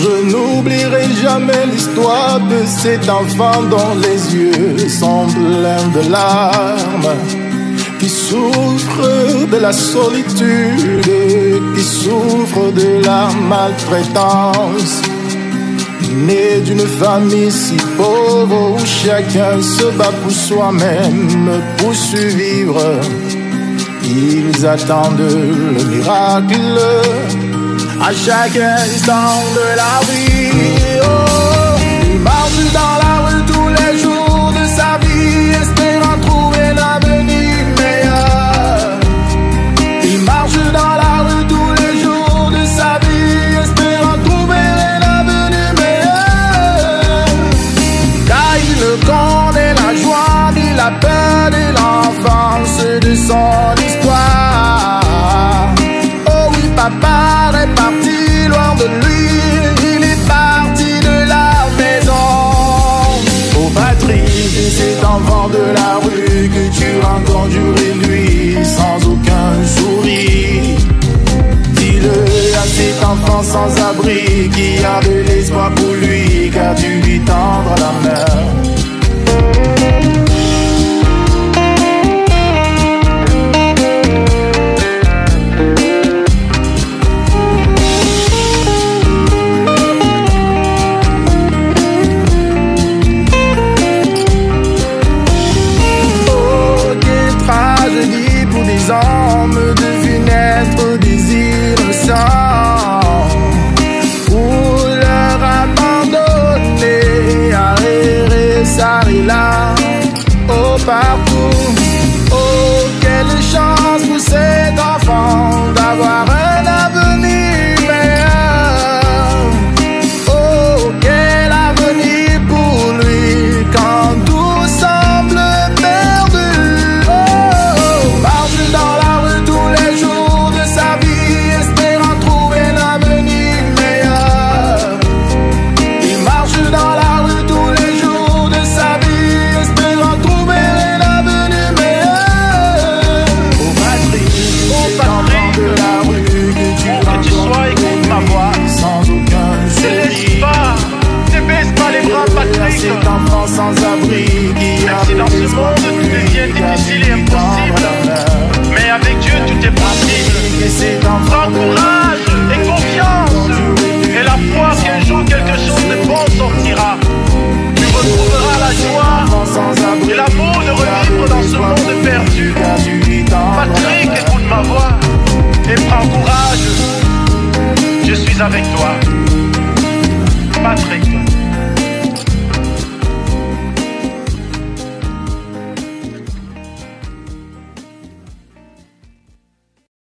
Je n'oublierai jamais l'histoire de cet enfant dont les yeux sont pleins de larmes, qui souffre de la solitude, qui souffre de la maltraitance. Né d'une famille si pauvre où chacun se bat pour soi-même, pour survivre, ils attendent le miracle à chaque instant de la vie. Oh, il marche dans la rue tous les jours de sa vie, espérant trouver l'avenir meilleur. Il marche dans la rue tous les jours de sa vie, espérant trouver l'avenir meilleur. Car il ne connaît la joie ni la peur de l'enfance de son histoire. Oh oui, papa est parti loin de lui, il est parti de la maison. Oh Patrick, cet enfant de la rue que tu rencontres jour et nuit sans aucun sourire, dis-le à cet enfant sans abri qui a de l'espoir pour lui, car tu lui tendras la main. Des hommes devaient naître des innocents pour leur abandonner à errer ça et là, oh partout. Oh, quelle chance pour cet enfant d'avoir un avenir meilleur. Oh, quel avenir pour lui quand tout semble perdu. Cet enfant sans abri qui même si dans ce monde tout devient difficile et impossible, mais avec Dieu tout est possible. Prends courage et confiance et la foi qu'un jour quelque chose de bon sortira. Tu retrouveras la joie et l'amour de revivre dans ce monde perdu. Patrick, écoute ma voix et prends courage. Je suis avec toi. Patrick.